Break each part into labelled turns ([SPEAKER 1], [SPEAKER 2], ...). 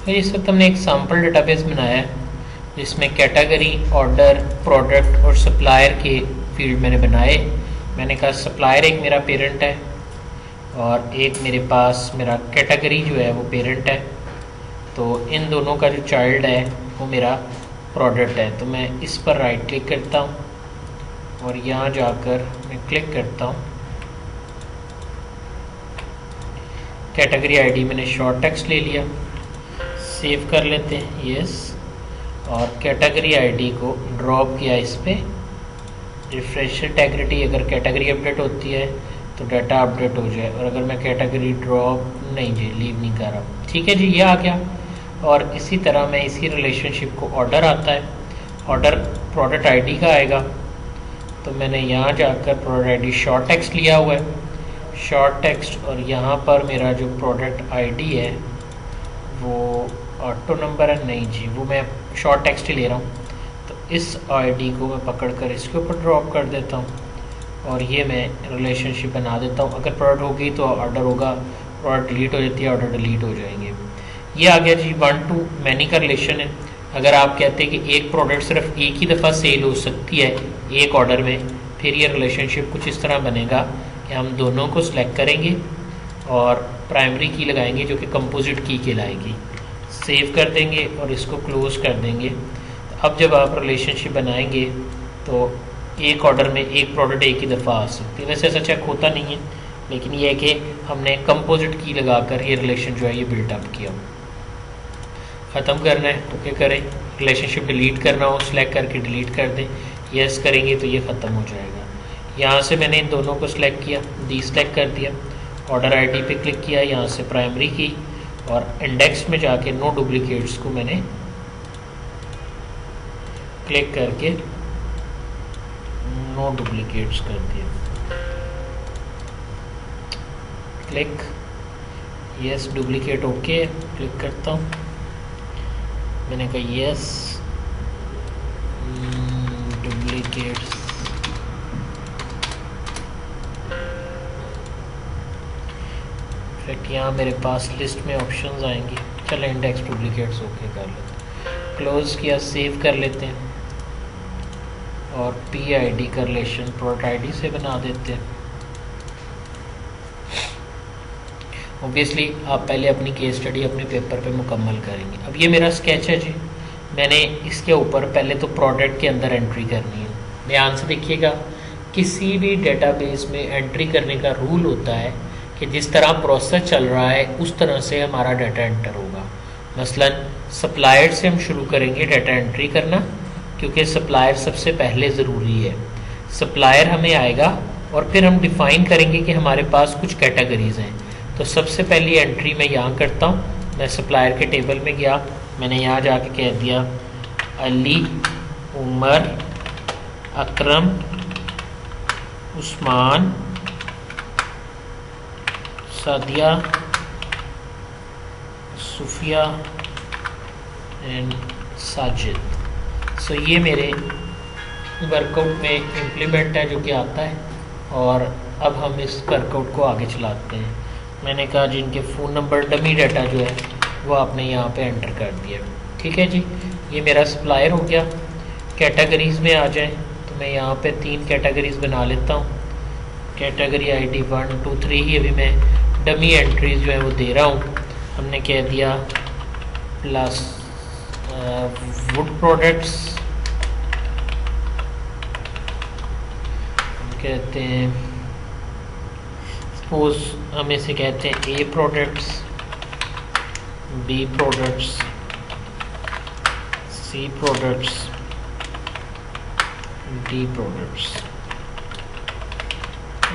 [SPEAKER 1] तो इस वक्त हमने एक सैम्पल डेटाबेस बनाया है जिसमें कैटेगरी, ऑर्डर, प्रोडक्ट और सप्लायर के फील्ड मैंने बनाए। मैंने कहा सप्लायर एक मेरा पेरेंट है और एक मेरे पास मेरा कैटेगरी जो है वो पेरेंट है। तो इन दोनों का जो चाइल्ड है वो मेरा प्रोडक्ट है। तो मैं इस पर राइट क्लिक करता हूँ और यहाँ जाकर मैं क्लिक करता हूँ। कैटेगरी आईडी मैंने शॉर्ट टेक्स्ट ले लिया, सेव कर लेते हैं, यस। और कैटेगरी आईडी को ड्रॉप किया इस पर। रिफ्रेश इंटीग्रिटी, अगर कैटेगरी अपडेट होती है तो डाटा अपडेट हो जाए, और अगर मैं कैटेगरी ड्रॉप नहीं जी लीव नहीं कर रहा, ठीक है जी, ये आ गया। और इसी तरह मैं इसी रिलेशनशिप को ऑर्डर आता है, ऑर्डर प्रोडक्ट आईडी का आएगा। तो मैंने यहाँ जाकर प्रोडक्ट आईडी शॉर्ट टेक्स्ट लिया हुआ है, शॉर्ट टेक्स्ट, और यहाँ पर मेरा जो प्रोडक्ट आईडी है वो ऑटो नंबर है, नहीं जी वो मैं शॉर्ट टेक्स्ट ही ले रहा हूँ। तो इस आईडी को मैं पकड़ कर इसके ऊपर ड्रॉप कर देता हूँ और ये मैं रिलेशनशिप बना देता हूँ। अगर प्रोडक्ट होगी तो ऑर्डर होगा, प्रोडक्ट डिलीट हो जाती है ऑर्डर डिलीट हो जाएंगे। ये आ गया जी 1 to many का रिलेशन है। अगर आप कहते हैं कि एक प्रोडक्ट सिर्फ एक ही दफ़ा सेल हो सकती है एक ऑर्डर में, फिर ये रिलेशनशिप कुछ इस तरह बनेगा कि हम दोनों को सिलेक्ट करेंगे और प्राइमरी की लगाएंगे जो कि कंपोजिट की कहलाएगी, सेव कर देंगे और इसको क्लोज कर देंगे। तो अब जब आप रिलेशनशिप बनाएंगे तो एक ऑर्डर में एक प्रोडक्ट एक ही दफ़ा आ सकती है। वैसे ऐसा चेक होता नहीं है, लेकिन ये है कि हमने कंपोजिट की लगाकर ये रिलेशन जो है ये बिल्टअप किया। ख़त्म करना है तो क्या करें, रिलेशनशिप डिलीट करना हो सिलेक्ट करके डिलीट कर दें, यस करेंगे तो ये ख़त्म हो जाएगा। यहाँ से मैंने इन दोनों को सिलेक्ट किया, डी सिलेक्ट कर दिया, ऑर्डर आईडी पे क्लिक किया, यहाँ से प्राइमरी की और इंडेक्स में जाके नो डुप्लीकेट्स को मैंने क्लिक करके नो डुप्लीकेट्स कर दिया, click, yes duplicate okay, click करता हूँ, मैंने कहा यस डुप्लीकेट्स, फिर यहाँ मेरे पास लिस्ट में ऑप्शंस आएंगी। चलो इंडेक्स डुप्लीकेट्स ओके कर लेते, क्लोज किया, सेव कर लेते हैं और पी आई डी का रिलेशन प्रोडक्ट आईडी से बना देते हैं। ऑब्वियसली आप पहले अपनी केस स्टडी अपने पेपर पे मुकम्मल करेंगे। अब ये मेरा स्केच है जी, मैंने इसके ऊपर पहले तो प्रोडक्ट के अंदर एंट्री करनी है। ध्यान से देखिएगा, किसी भी डेटाबेस में एंट्री करने का रूल होता है कि जिस तरह प्रोसेस चल रहा है उस तरह से हमारा डाटा एंटर होगा। मसलन सप्लायर से हम शुरू करेंगे डाटा एंट्री करना, क्योंकि सप्लायर सबसे पहले ज़रूरी है। सप्लायर हमें आएगा और फिर हम डिफ़ाइन करेंगे कि हमारे पास कुछ कैटेगरीज़ हैं। तो सबसे पहली एंट्री मैं यहाँ करता हूँ, मैं सप्लायर के टेबल में गया, मैंने यहाँ जाके कह दिया अली, उमर, अकरम, उस्मान, सादिया, सुफिया एंड साजिद। सो ये मेरे वर्कआउट में इम्प्लीमेंट है जो कि आता है, और अब हम इस वर्कआउट को आगे चलाते हैं। मैंने कहा जिनके फ़ोन नंबर डमी डाटा जो है वो आपने यहाँ पे एंटर कर दिया, ठीक है जी। ये मेरा सप्लायर हो गया। कैटेगरीज़ में आ जाएं तो मैं यहाँ पे 3 कैटेगरीज़ बना लेता हूँ। कैटेगरी आईडी 1 2 3 ही अभी मैं डमी एंट्रीज जो है वो दे रहा हूँ। हमने कह दिया प्लस वुड प्रोडक्ट्स, कहते हैं सपोज हम इसे कहते हैं ए प्रोडक्ट्स, बी प्रोडक्ट्स, सी प्रोडक्ट्स, डी प्रोडक्ट्स,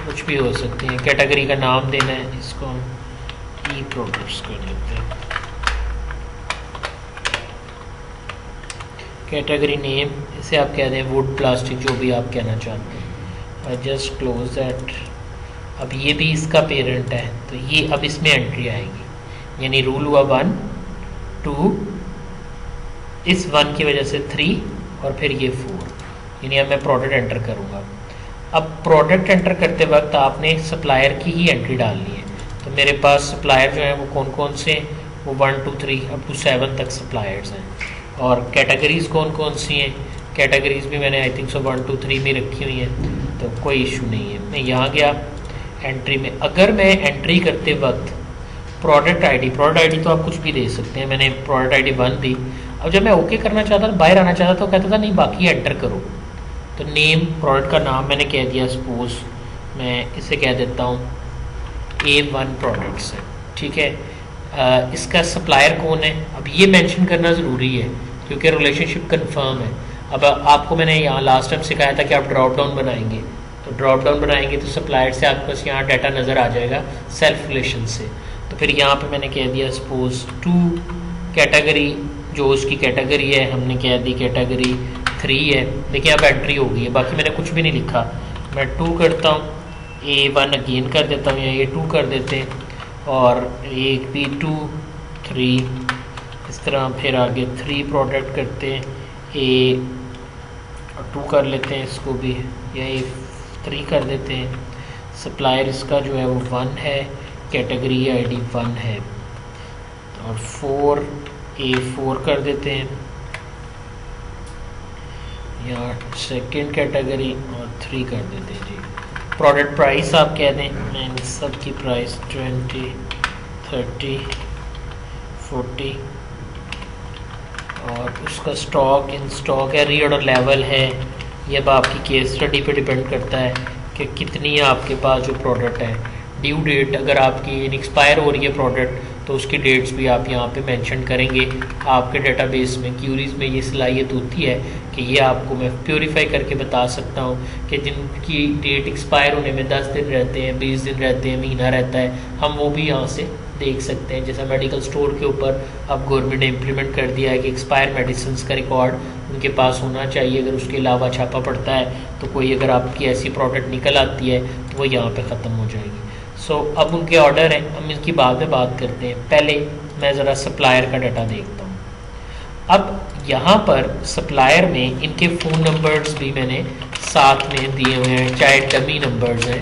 [SPEAKER 1] कुछ भी हो सकती हैं। कैटेगरी का नाम देना है, इसको हम ई प्रोडक्ट्स कर लेते हैं। कैटेगरी नेम इसे आप कह दें वुड, प्लास्टिक, जो भी आप कहना चाहते हैं। आई जस्ट क्लोज दैट। अब ये भी इसका पेरेंट है तो ये अब इसमें एंट्री आएगी, यानी रूल हुआ 1 2, इस 1 की वजह से 3 और फिर ये 4, यानी अब मैं प्रोडक्ट एंटर करूँगा। अब प्रोडक्ट एंटर करते वक्त आपने सप्लायर की ही एंट्री डालनी है। तो मेरे पास सप्लायर जो है वो कौन कौन से वो 1 2 3 अप टू 7 तक सप्लायर्स हैं। और कैटेगरीज कौन कौन सी हैं, कैटेगरीज भी मैंने आई थिंक सो 1 2 3 में रखी हुई हैं, तो कोई इशू नहीं है। मैं यहाँ गया एंट्री में, अगर मैं एंट्री करते वक्त प्रोडक्ट आईडी तो आप कुछ भी दे सकते हैं, मैंने प्रोडक्ट आईडी 1 दी। अब जब मैं ओके करना चाहता था, बाहर आना चाहता, तो कहता था नहीं बाकी एंटर करो। तो नेम, प्रोडक्ट का नाम मैंने कह दिया, सपोज मैं इसे कह देता हूँ A1 प्रोडक्ट्स है, ठीक है। इसका सप्लायर कौन है, अब ये मेंशन करना ज़रूरी है क्योंकि रिलेशनशिप कंफर्म है। अब आपको मैंने यहाँ लास्ट टाइम सिखाया था कि आप ड्रॉप डाउन बनाएंगे, तो ड्रॉप डाउन बनाएंगे तो सप्लायर से आपके पास यहाँ डाटा नज़र आ जाएगा सेल्फ रिलेशन से। तो फिर यहाँ पे मैंने कह दिया सपोज 2 कैटेगरी, जो उसकी कैटेगरी है हमने कह दी कैटेगरी 3 है। देखिए अब एंट्री हो गई है, बाकी मैंने कुछ भी नहीं लिखा। मैं 2 करता हूँ, A1 अगेन कर देता हूँ या A2 कर देते हैं, और एक भी 2 3 इस तरह। फिर आगे 3 प्रोडक्ट करते हैं, A2 कर लेते हैं इसको भी, या A3 कर देते हैं। सप्लायर इसका जो है वो 1 है, कैटेगरी आईडी 1 है, और 4 A4 कर देते हैं, या सेकंड कैटेगरी, और 3 कर देते हैं जी। प्रोडक्ट प्राइस आप कह दें, मैं इन सब की प्राइस 20 30 40, और उसका स्टॉक इन स्टॉक है, रीऑर्डर लेवल है। ये अब आपकी केस स्टडी पे डिपेंड करता है कि कितनी आपके पास जो प्रोडक्ट है। ड्यू डेट, अगर आपकी एक्सपायर हो रही है प्रोडक्ट तो उसकी डेट्स भी आप यहाँ पे मेंशन करेंगे। आपके डेटाबेस में क्यूरीज में ये सलाहियत होती है कि ये आपको मैं प्योरीफाई करके बता सकता हूँ कि जिनकी डेट एक्सपायर होने में 10 दिन रहते हैं, 20 दिन रहते हैं, महीना रहता है, हम वो भी यहाँ से देख सकते हैं। जैसा मेडिकल स्टोर के ऊपर अब गवर्नमेंट ने इम्प्लीमेंट कर दिया है कि एक्सपायर मेडिसिन का रिकॉर्ड उनके पास होना चाहिए। अगर उसके अलावा छापा पड़ता है तो कोई अगर आपकी ऐसी प्रोडक्ट निकल आती है तो वो यहाँ पे ख़त्म हो जाएगी। सो अब उनके ऑर्डर हैं, हम इसकी बाद में बात करते हैं। पहले मैं ज़रा सप्लायर का डाटा देखता हूँ। अब यहाँ पर सप्लायर में इनके फ़ोन नंबर्स भी मैंने साथ में दिए हुए हैं, चाहे डमी नंबर्स हैं।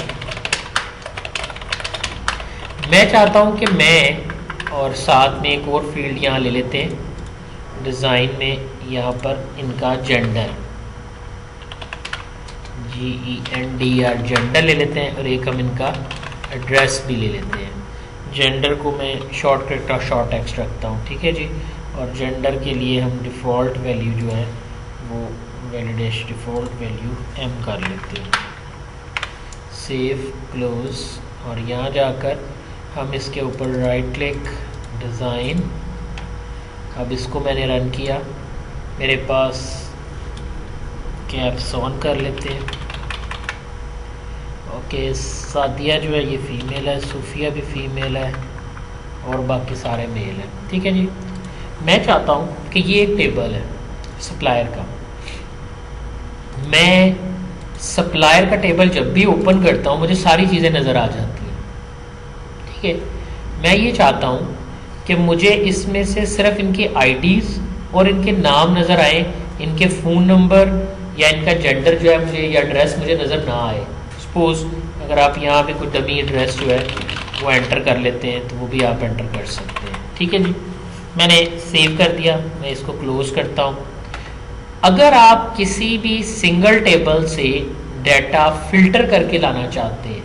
[SPEAKER 1] मैं चाहता हूँ कि मैं और साथ में एक और फील्ड यहाँ ले लेते हैं डिज़ाइन में, यहाँ पर इनका जेंडर GENDR जेंडर ले लेते हैं, और एक हम इनका एड्रेस भी ले लेते हैं। जेंडर को मैं शॉर्ट एक्स रखता हूँ, ठीक है जी। और जेंडर के लिए हम डिफ़ॉल्ट वैल्यू जो है वो वैलिडेशन डिफ़ॉल्ट वैल्यू M कर लेते हैं। सेव क्लोज, और यहाँ जाकर हम इसके ऊपर राइट क्लिक डिज़ाइन। अब इसको मैंने रन किया, मेरे पास कैप्स ऑन कर लेते हैं। ओके, सादिया जो है ये फ़ीमेल है, सूफिया भी फ़ीमेल है, और बाकी सारे मेल हैं, ठीक है जी। मैं चाहता हूँ कि ये एक टेबल है सप्लायर का। मैं सप्लायर का टेबल जब भी ओपन करता हूँ मुझे सारी चीज़ें नज़र आ जाती हैं, ठीक है। मैं ये चाहता हूँ कि मुझे इसमें से सिर्फ इनके आईडीज़ और इनके नाम नज़र आए, इनके फ़ोन नंबर या इनका जेंडर जो है मुझे, या एड्रेस मुझे नज़र ना आए। सपोज अगर आप यहाँ पे कोई डमी एड्रेस जो है वो एंटर कर लेते हैं तो वो भी आप एंटर कर सकते हैं, ठीक है जी। मैंने सेव कर दिया, मैं इसको क्लोज करता हूँ। अगर आप किसी भी सिंगल टेबल से डाटा फिल्टर करके लाना चाहते हैं,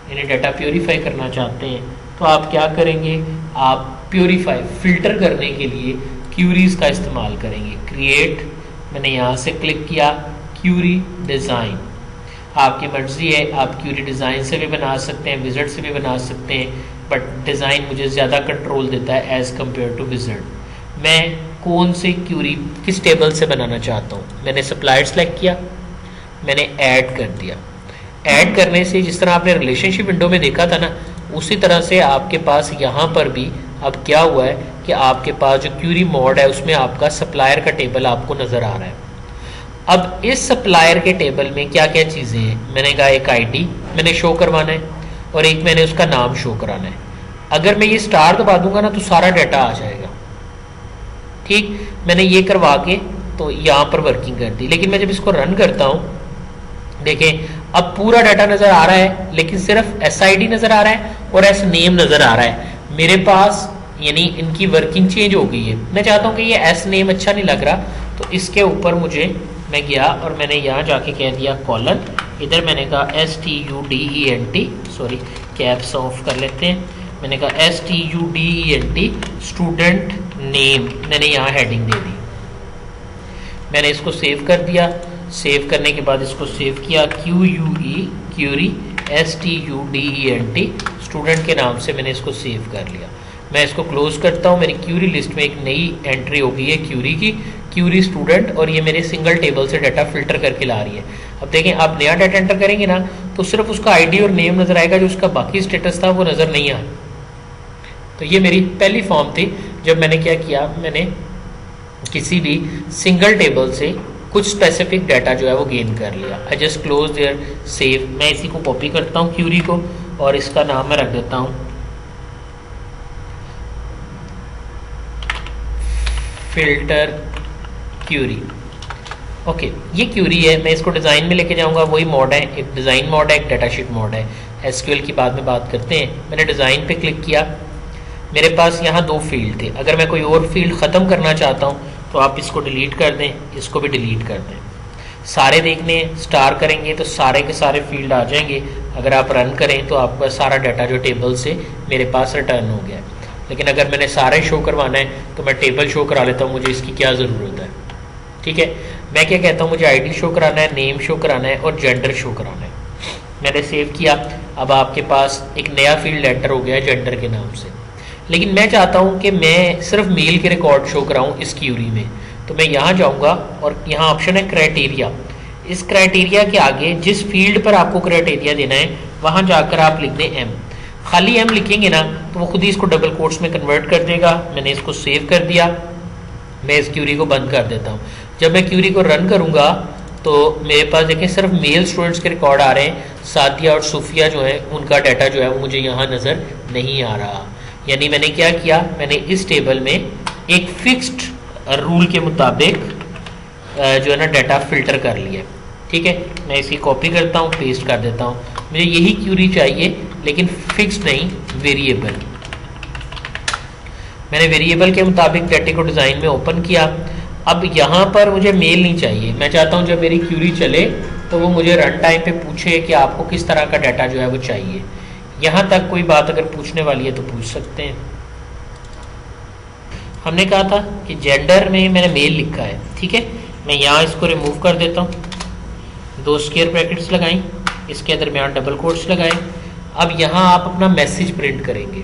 [SPEAKER 1] यानी डाटा प्योरीफाई करना चाहते हैं, तो आप क्या करेंगे, आप प्योरीफाई फिल्टर करने के लिए क्यूरीज का इस्तेमाल करेंगे। क्रिएट, मैंने यहाँ से क्लिक किया, क्यूरी डिज़ाइन। आपकी मर्जी है, आप क्यूरी डिज़ाइन से भी बना सकते हैं, विज़िट से भी बना सकते हैं, बट डिज़ाइन मुझे ज़्यादा कंट्रोल देता है एज़ कम्पेयर टू विज़िट। मैं कौन से क्यूरी किस टेबल से बनाना चाहता हूँ, मैंने सप्लायर सेलेक्ट किया, मैंने ऐड कर दिया। ऐड करने से जिस तरह आपने रिलेशनशिप विंडो में देखा था ना, उसी तरह से आपके पास यहाँ पर भी अब क्या हुआ है कि आपके पास जो क्यूरी मोड है उसमें आपका सप्लायर का टेबल आपको नज़र आ रहा है। अब इस सप्लायर के टेबल में क्या क्या चीज़ें हैं, मैंने कहा एक आईडी मैंने शो करवाना है, और एक मैंने उसका नाम शो कराना है। अगर मैं ये स्टार दबा दूंगा ना तो सारा डाटा आ जाएगा, ठीक। मैंने ये करवा के तो यहाँ पर वर्किंग कर दी, लेकिन मैं जब इसको रन करता हूँ, देखें अब पूरा डाटा नज़र आ रहा है, लेकिन सिर्फ SID नज़र आ रहा है और S नेम नज़र आ रहा है। मेरे पास यानी इनकी वर्किंग चेंज हो गई है। मैं चाहता हूँ कि ये एस नेम अच्छा नहीं लग रहा, तो इसके ऊपर मुझे मैं गया और मैंने यहाँ जाके कह दिया कॉलन, इधर मैंने कहा STUDENT, सॉरी कैप्स ऑफ कर लेते हैं, मैंने कहा STUDENT स्टूडेंट नेम, मैंने यहाँ हेडिंग दे दी। मैंने इसको सेव कर दिया। सेव करने के बाद इसको सेव किया, क्यूरी STUDENT स्टूडेंट के नाम से मैंने इसको सेव कर लिया। मैं इसको क्लोज करता हूँ। मेरी क्यूरी लिस्ट में एक नई एंट्री हो गई है क्यूरी की, क्यूरी स्टूडेंट, और ये मेरे सिंगल टेबल से डाटा फिल्टर करके ला रही है। अब देखें, आप नया डाटा एंटर करेंगे ना तो सिर्फ उसका आईडी और नेम नजर आएगा, जो उसका बाकी स्टेटस था वो नजर नहीं आया। तो ये मेरी पहली फॉर्म थी जब मैंने क्या किया, मैंने किसी भी सिंगल टेबल से कुछ स्पेसिफिक डाटा जो है वो गेन कर लिया। I just close their save. मैं इसी को कॉपी करता हूँ क्यूरी को, और इसका नाम मैं रख देता हूँ फिल्टर क्यूरी। ओके, ये क्यूरी है। मैं इसको डिज़ाइन में लेके जाऊंगा, वही मॉड है, एक डिज़ाइन मॉड है, एक डाटाशीट मॉड है। एसक्यूएल की बाद में बात करते हैं। मैंने डिज़ाइन पे क्लिक किया, मेरे पास यहाँ 2 फील्ड थे। अगर मैं कोई और फील्ड ख़त्म करना चाहता हूँ तो आप इसको डिलीट कर दें, इसको भी डिलीट कर दें। सारे देखने स्टार करेंगे तो सारे के सारे फील्ड आ जाएंगे। अगर आप रन करें तो आपका सारा डाटा जो टेबल से मेरे पास रिटर्न हो गया है। लेकिन अगर मैंने सारे शो करवाना है तो मैं टेबल शो करा लेता हूँ, मुझे इसकी क्या ज़रूरत है। ठीक है, मैं क्या कहता हूँ, मुझे आईडी शो कराना है, नेम शो कराना है और जेंडर शो कराना है। मैंने सेव किया। अब आपके पास एक नया फील्ड एंटर हो गया है जेंडर के नाम से। लेकिन मैं चाहता हूँ कि मैं सिर्फ मेल के रिकॉर्ड शो कराऊँ इस क्यूरी में, तो मैं यहाँ जाऊँगा और यहाँ ऑप्शन है क्राइटेरिया। इस क्राइटेरिया के आगे जिस फील्ड पर आपको क्राइटेरिया देना है वहाँ जाकर आप लिख दें एम। खाली एम लिखेंगे ना तो वो खुद ही इसको डबल कोट्स में कन्वर्ट कर देगा। मैंने इसको सेव कर दिया। मैं इस क्यूरी को बंद कर देता हूँ। जब मैं क्यूरी को रन करूँगा तो मेरे पास देखें सिर्फ मेल स्टूडेंट्स के रिकॉर्ड आ रहे हैं। सादिया और सूफिया जो है उनका डाटा जो है वो मुझे यहाँ नज़र नहीं आ रहा। यानी मैंने क्या किया, मैंने इस टेबल में एक फिक्स्ड रूल के मुताबिक जो है ना डाटा फिल्टर कर लिया। ठीक है, मैं इसकी कॉपी करता हूँ, पेस्ट कर देता हूँ। मुझे यही क्यूरी चाहिए लेकिन फिक्स्ड नहीं, वेरिएबल। मैंने वेरिएबल के मुताबिक डाटे को डिज़ाइन में ओपन किया। अब यहाँ पर मुझे मेल नहीं चाहिए। मैं चाहता हूँ जब मेरी क्यूरी चले तो वो मुझे रन टाइम पे पूछे कि आपको किस तरह का डाटा जो है वो चाहिए। यहाँ तक कोई बात अगर पूछने वाली है तो पूछ सकते हैं। हमने कहा था कि जेंडर में मैंने मेल लिखा है। ठीक है, मैं यहाँ इसको रिमूव कर देता हूँ, 2 स्क्वायर ब्रैकेट्स लगाई, इसके दरमियान डबल कोट्स लगाए। अब यहाँ आप अपना मैसेज प्रिंट करेंगे।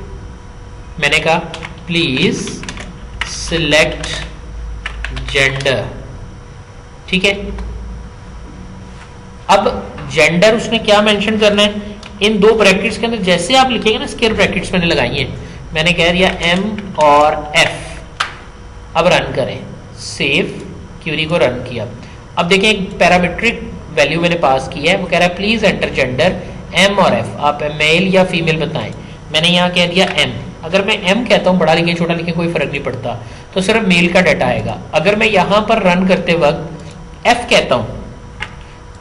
[SPEAKER 1] मैंने कहा प्लीज सिलेक्ट जेंडर। ठीक है, अब जेंडर उसने क्या मेंशन करना है, इन 2 ब्रैकेट्स के अंदर जैसे आप लिखेंगे ना, स्क्वायर ब्रैकेट्स मैंने लगाई हैं। मैंने कह दिया एम और एफ। अब रन करें, सेव, क्यूरी को रन किया। अब देखें एक पैरामीट्रिक वैल्यू मैंने पास की है, वो कह रहा है प्लीज एंटर जेंडर एम और एफ, आप मेल या फीमेल बताएं। मैंने यहाँ कह दिया एम। अगर मैं एम कहता हूँ, बड़ा लिखे छोटा लिखे कोई फर्क नहीं पड़ता, तो सिर्फ मेल का डाटा आएगा। अगर मैं यहाँ पर रन करते वक्त एफ कहता हूँ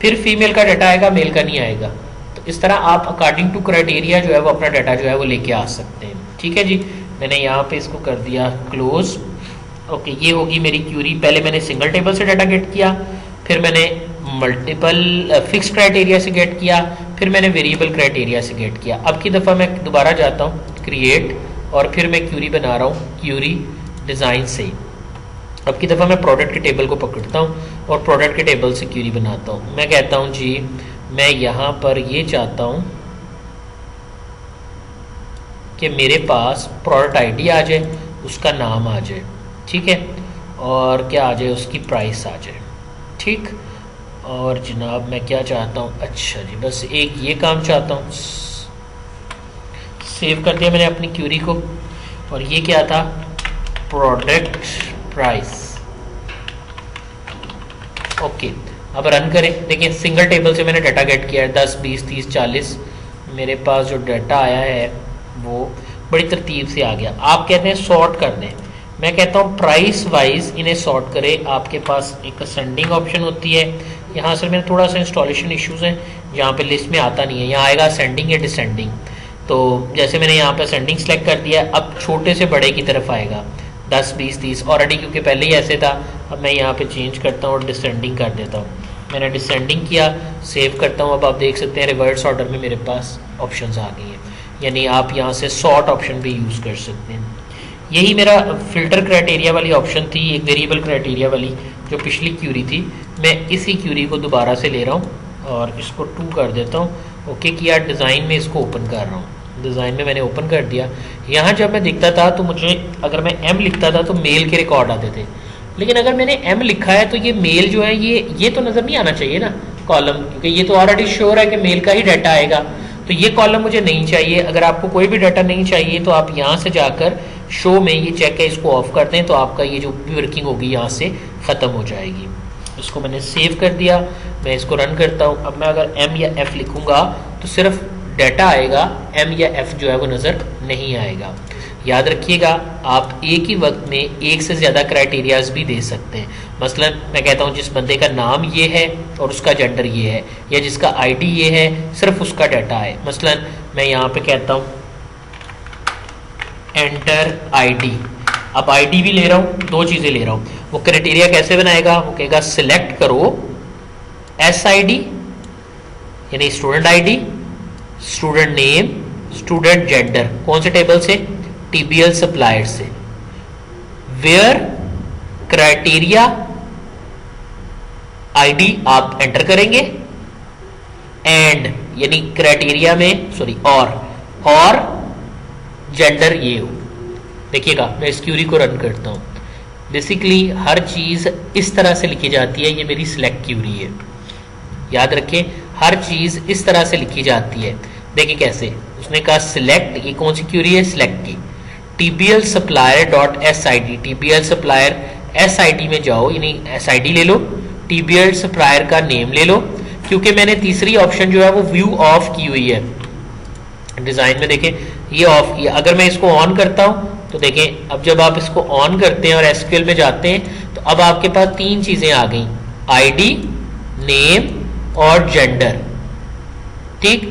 [SPEAKER 1] फिर फीमेल का डाटा आएगा, मेल का नहीं आएगा। तो इस तरह आप अकॉर्डिंग टू क्राइटेरिया जो है वो अपना डाटा जो है वो लेके आ सकते हैं। ठीक है जी, मैंने यहाँ पे इसको कर दिया क्लोज। ओके, ये होगी मेरी क्यूरी। पहले मैंने सिंगल टेबल से डाटा गेट किया, फिर मैंने मल्टीपल फिक्स क्राइटेरिया से गेट किया, फिर मैंने वेरिएबल क्राइटेरिया से गेट किया। अब की दफ़ा मैं दोबारा जाता हूँ क्रिएट, और फिर मैं क्यूरी बना रहा हूँ क्यूरी डिज़ाइन से। अब की दफ़ा मैं प्रोडक्ट के टेबल को पकड़ता हूँ और प्रोडक्ट के टेबल से क्यूरी बनाता हूँ। मैं कहता हूँ जी मैं यहाँ पर ये चाहता हूँ कि मेरे पास प्रोडक्ट आईडी आ जाए, उसका नाम आ जाए। ठीक है, और क्या आ जाए, उसकी प्राइस आ जाए। ठीक, और जनाब मैं क्या चाहता हूँ, अच्छा जी बस एक ये काम चाहता हूँ। सेव कर दिया मैंने अपनी क्यूरी को, और ये क्या था, प्रोडक्ट प्राइस। ओके, अब रन करें। देखिए सिंगल टेबल से मैंने डाटा गेट किया है, 10, 20, 30, 40। मेरे पास जो डाटा आया है वो बड़ी तरतीब से आ गया। आप कहते हैं सॉर्ट कर दें, मैं कहता हूँ प्राइस वाइज इन्हें सॉर्ट करें। आपके पास एक असेंडिंग ऑप्शन होती है। यहाँ से मेरे थोड़ा सा इंस्टॉलेशन इश्यूज हैं, जहाँ पे लिस्ट में आता नहीं है, यहाँ आएगा असेंडिंग या डिसेंडिंग। तो जैसे मैंने यहाँ पे असेंडिंग सेलेक्ट कर दिया, अब छोटे से बड़े की तरफ आएगा 10 20 30 ऑलरेडी, क्योंकि पहले ही ऐसे था। अब मैं यहाँ पे चेंज करता हूँ और डिसेंडिंग कर देता हूँ। मैंने डिसेंडिंग किया, सेव करता हूँ। अब आप देख सकते हैं रिवर्स ऑर्डर में मेरे पास ऑप्शंस आ गई हैं, यानी आप यहाँ से सॉर्ट ऑप्शन भी यूज़ कर सकते हैं। यही मेरा फिल्टर क्राइटेरिया वाली ऑप्शन थी, एक वेरिएबल क्राइटेरिया वाली जो पिछली क्यूरी थी। मैं इसी क्यूरी को दोबारा से ले रहा हूँ और इसको 2 कर देता हूँ। ओके किया, डिज़ाइन में इसको ओपन कर रहा हूँ। डिज़ाइन में मैंने ओपन कर दिया। यहाँ जब मैं दिखता था तो मुझे, अगर मैं एम लिखता था तो मेल के रिकॉर्ड आते थे, लेकिन अगर मैंने एम लिखा है तो ये मेल जो है ये तो नज़र नहीं आना चाहिए ना कॉलम, क्योंकि ये तो ऑलरेडी श्योर है कि मेल का ही डाटा आएगा। तो ये कॉलम मुझे नहीं चाहिए। अगर आपको कोई भी डाटा नहीं चाहिए तो आप यहाँ से जाकर शो में ये चेक है इसको ऑफ कर दें, तो आपका ये जो भी वर्किंग होगी यहाँ से ख़त्म हो जाएगी। इसको मैंने सेव कर दिया, मैं इसको रन करता हूँ। अब मैं अगर एम या एफ लिखूँगा तो सिर्फ डाटा आएगा, एम या एफ जो है वो नज़र नहीं आएगा। याद रखिएगा, आप एक ही वक्त में एक से ज़्यादा क्राइटेरियाज भी दे सकते हैं। मसलन मैं कहता हूँ जिस बंदे का नाम ये है और उसका जेंडर ये है, या जिसका आईडी ये है, सिर्फ उसका डाटा है। मसलन मैं यहाँ पे कहता हूँ एंटर आईडी। अब आईडी भी ले रहा हूँ, 2 चीज़ें ले रहा हूँ। वो क्राइटेरिया कैसे बनाएगा, वो कहेगा सिलेक्ट करो एस आई डी यानी student ID, student name, student gender. कौन से टेबल से, टीबीएल सप्लायर से। वेयर क्राइटेरिया आईडी आप एंटर करेंगे, एंड यानी क्राइटेरिया में और जेंडर ये हो। देखिएगा मैं इस क्यूरी को रन करता हूं। बेसिकली हर चीज इस तरह से लिखी जाती है, ये मेरी सिलेक्ट क्यूरी है। याद रखें, हर चीज इस तरह से लिखी जाती है। देखिए कैसे, उसने कहा सिलेक्ट, ये कौन सी क्यूरी है, सिलेक्ट की। TBL supplier dot S I D, TBL supplier S I D में जाओ, यानी एस आई डी ले लो, टीबीएल सप्लायर का नेम ले लो, क्योंकि मैंने तीसरी ऑप्शन जो है वो व्यू ऑफ की हुई है। डिजाइन में देखें ये ऑफ किया। अगर मैं इसको ऑन करता हूं तो देखें, अब जब आप इसको ऑन करते हैं और एसक्यूएल में जाते हैं तो अब आपके पास 3 चीजें आ गई, आईडी, नेम और जेंडर। ठीक,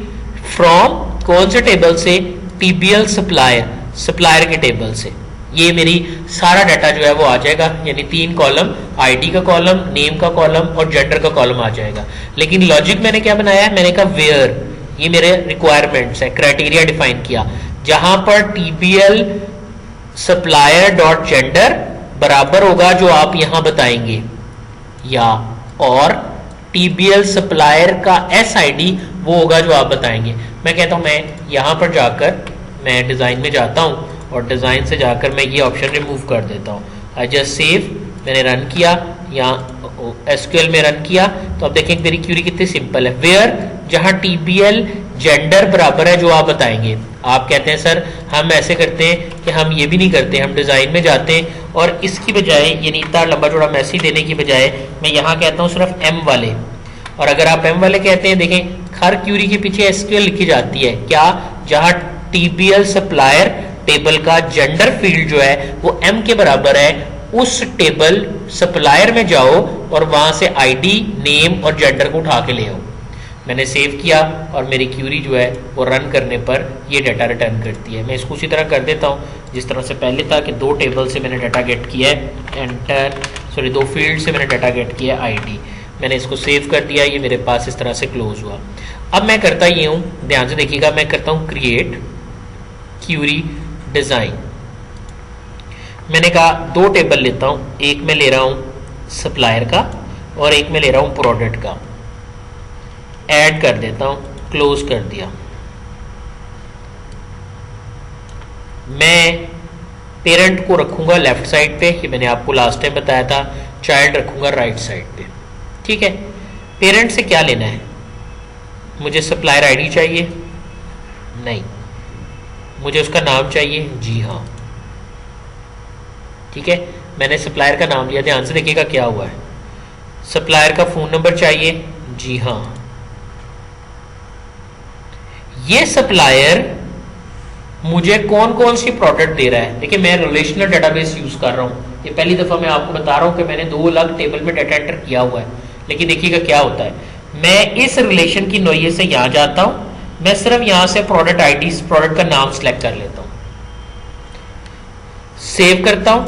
[SPEAKER 1] फ्रॉम कौन से टेबल से, टीबीएल सप्लायर के टेबल से। ये मेरी सारा डाटा जो है वो आ जाएगा, यानी 3 कॉलम, आईडी का कॉलम, नेम का कॉलम और जेंडर का कॉलम आ जाएगा। लेकिन लॉजिक मैंने क्या बनाया है, मैंने कहा वेयर, ये मेरे रिक्वायरमेंट्स है, क्राइटेरिया डिफाइन किया, जहां पर टीबीएल सप्लायर डॉट जेंडर बराबर होगा जो आप यहां बताएंगे, या और टीबीएल सप्लायर का एसआईडी वो होगा जो आप बताएंगे। मैं कहता हूं मैं यहां पर जाकर मैं डिजाइन में जाता हूं और डिजाइन से जाकर मैं ये ऑप्शन रिमूव कर देता हूं। आई जस्ट सेव, मैंने रन किया, यहाँ एसक्यूएल में रन किया, तो अब देखें मेरी क्यूरी कितनी सिंपल है। वेयर, जहां टीबीएल जेंडर बराबर है जो आप बताएंगे। आप कहते हैं सर हम ऐसे करते हैं कि हम ये भी नहीं करते, हम डिजाइन में जाते हैं और इसकी बजाय, यानी इतना लंबा चौड़ा मैसेज देने की बजाय मैं यहाँ कहता हूँ सिर्फ एम वाले। और अगर आप एम वाले कहते हैं, देखें हर क्यूरी के पीछे एसक्यूएल लिखी जाती है, क्या, जहां टीबीएल सप्लायर टेबल का जेंडर फील्ड जो है वो एम के बराबर है, उस टेबल सप्लायर में जाओ और वहां से आईडी, नेम और जेंडर को उठा के ले आओ। मैंने सेव किया और मेरी क्यूरी जो है वो रन करने पर ये डाटा रिटर्न करती है। मैं इसको उसी तरह कर देता हूँ जिस तरह से पहले था कि 2 टेबल से मैंने डाटा गेट किया है, 2 फील्ड से मैंने डाटा गेट किया है आईडी। मैंने इसको सेव कर दिया, ये मेरे पास इस तरह से क्लोज हुआ। अब मैं करता ये हूँ, ध्यान से देखिएगा, मैं करता हूँ क्रिएट क्यूरी डिजाइन। मैंने कहा 2 टेबल लेता हूँ, एक में ले रहा हूँ सप्लायर का और एक में ले रहा हूँ प्रोडक्ट का, ऐड कर देता हूं, क्लोज कर दिया। मैं पेरेंट को रखूंगा लेफ्ट साइड पे, ये मैंने आपको लास्ट टाइम बताया था, चाइल्ड रखूंगा राइट साइड पे। ठीक है, पेरेंट से क्या लेना है, मुझे सप्लायर आईडी चाहिए, नहीं, मुझे उसका नाम चाहिए, जी हाँ। ठीक है, मैंने सप्लायर का नाम लिया, ध्यान से देखिएगा क्या हुआ है। सप्लायर का फोन नंबर चाहिए, जी हाँ। ये सप्लायर मुझे कौन कौन सी प्रोडक्ट दे रहा है। देखिए मैं रिलेशनल डेटाबेस यूज कर रहा हूं, ये पहली दफा मैं आपको बता रहा हूं कि मैंने 2 अलग टेबल में डाटा एंटर किया हुआ है। लेकिन देखिएगा क्या होता है, मैं इस रिलेशन की नोइये से यहां जाता हूं, मैं सिर्फ यहां से प्रोडक्ट आईडी, प्रोडक्ट का नाम सेलेक्ट कर लेता हूं, सेव करता हूं,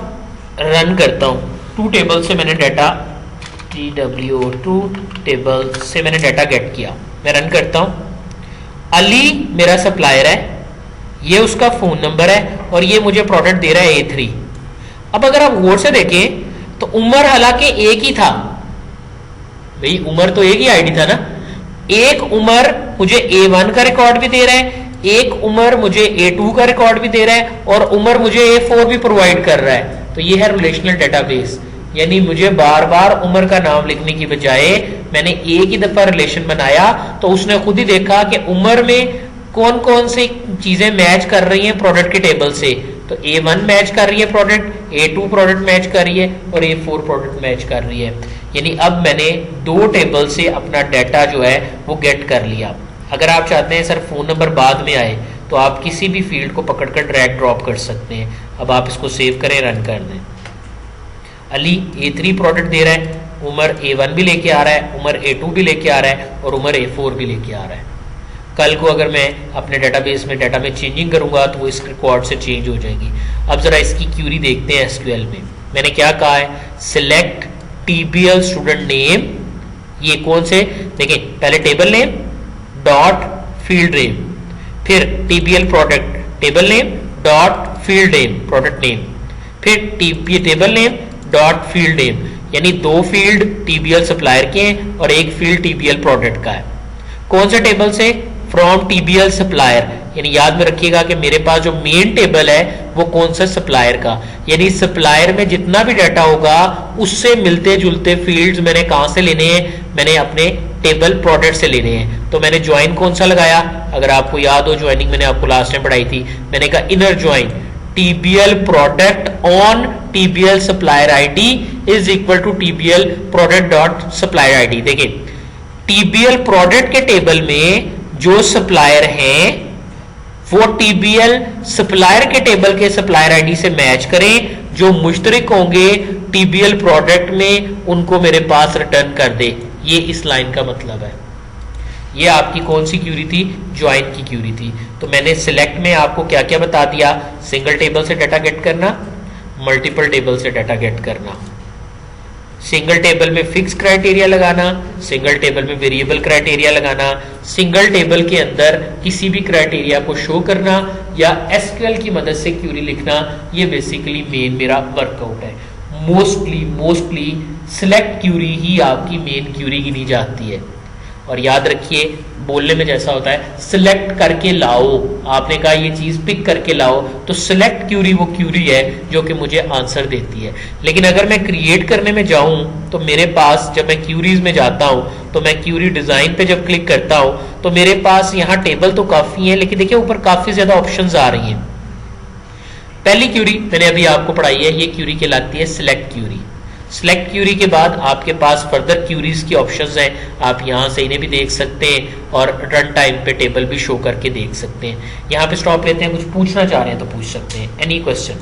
[SPEAKER 1] रन करता हूं। 2 टेबल से मैंने डाटा, TW2 टेबल से मैंने डाटा गेट किया, मैं रन करता हूं। अली मेरा सप्लायर है, ये उसका फोन नंबर है और ये मुझे प्रोडक्ट दे रहा है A3। अब अगर आप गौर से देखें तो उमर हालांकि एक ही था, भाई उमर तो एक ही आईडी था ना। एक उमर मुझे A1 का रिकॉर्ड भी दे रहा है, एक उमर मुझे A2 का रिकॉर्ड भी दे रहा है और उमर मुझे A4 भी प्रोवाइड कर रहा है। तो ये है रिलेशनल डेटाबेस, यानी मुझे बार बार उमर का नाम लिखने की बजाय मैंने एक ही दफा रिलेशन बनाया तो उसने खुद ही देखा कि उमर में कौन कौन सी चीजें मैच कर रही हैं प्रोडक्ट के टेबल से। तो A1 मैच कर रही है प्रोडक्ट, A2 प्रोडक्ट मैच कर रही है और A4 प्रोडक्ट मैच कर रही है। यानी अब मैंने 2 टेबल से अपना डाटा जो है वो गेट कर लिया। अगर आप चाहते हैं सर फोन नंबर बाद में आए तो आप किसी भी फील्ड को पकड़कर ड्रैग ड्रॉप कर सकते हैं। अब आप इसको सेव करें, रन कर दें। अली A3 प्रोडक्ट दे रहा है, उमर A1 भी लेके आ रहा है, उमर A2 भी लेके आ रहा है और उमर A4 भी लेके आ रहा है। कल को अगर मैं अपने डेटाबेस में डाटा में चेंजिंग करूंगा तो वो इस रिकॉर्ड से चेंज हो जाएगी। अब जरा इसकी क्यूरी देखते हैं SQL में। मैंने क्या कहा है, सिलेक्ट TBL स्टूडेंट नेम, ये कौन से, देखिए पहले table name dot field name, फिर TBL product table name dot field name product name, फिर table name dot field name, यानी 2 फील्ड TBL सप्लायर के हैं और 1 फील्ड TBL प्रोडक्ट का है। कौन से टेबल से, फ्रॉम TBL सप्लायर, यानी याद में रखिएगा कि मेरे पास जो मेन टेबल है वो कौन सा, सप्लायर का। यानी सप्लायर में जितना भी डाटा होगा उससे मिलते जुलते फील्ड्स मैंने कहां से लेने हैं, मैंने अपने टेबल प्रोडक्ट से लेने हैं। तो मैंने ज्वाइन कौन सा लगाया, अगर आपको याद हो ज्वाइनिंग मैंने आपको लास्ट टाइम पढ़ाई थी, मैंने कहा inner join TBL product on TBL supplier ID is equal to TBL product dot supplier ID। देखिए TBL प्रोडक्ट के टेबल में जो सप्लायर हैं वो TBL सप्लायर के टेबल के सप्लायर आईडी से मैच करें, जो मुश्तरक होंगे TBL प्रोडक्ट में उनको मेरे पास रिटर्न कर दे। ये इस लाइन का मतलब है। ये आपकी कौन सी क्यूरी थी, ज्वाइन की क्यूरी थी। तो मैंने सिलेक्ट में आपको क्या क्या बता दिया, सिंगल टेबल से डाटा गेट करना, मल्टीपल टेबल से डाटा गेट करना, सिंगल टेबल में फिक्स क्राइटेरिया लगाना, सिंगल टेबल में वेरिएबल क्राइटेरिया लगाना, सिंगल टेबल के अंदर किसी भी क्राइटेरिया को शो करना या SQL की मदद से क्यूरी लिखना। ये बेसिकली मेन मेरा वर्कआउट है। मोस्टली सिलेक्ट क्यूरी ही आपकी मेन क्यूरी गिनी जाती है। और याद रखिए बोलने में जैसा होता है सिलेक्ट करके लाओ, आपने कहा ये चीज पिक करके लाओ, तो सिलेक्ट क्यूरी वो क्यूरी है जो कि मुझे आंसर देती है। लेकिन अगर मैं क्रिएट करने में जाऊं तो मेरे पास, जब मैं क्यूरीज में जाता हूं तो मैं क्यूरी डिजाइन पे जब क्लिक करता हूं तो मेरे पास यहाँ टेबल तो काफी है, लेकिन देखिए ऊपर काफी ज्यादा ऑप्शंस आ रही हैं। पहली क्यूरी मैंने अभी आपको पढ़ाई है, ये क्यूरी कहलाती है सिलेक्ट क्यूरी। सिलेक्ट क्यूरी के बाद आपके पास फर्दर क्यूरीज के ऑप्शंस हैं, आप यहां से इन्हें भी देख सकते हैं और रन टाइम पे टेबल भी शो करके देख सकते हैं। यहां पे स्टॉप लेते हैं, कुछ पूछना चाह रहे हैं तो पूछ सकते हैं। Any question?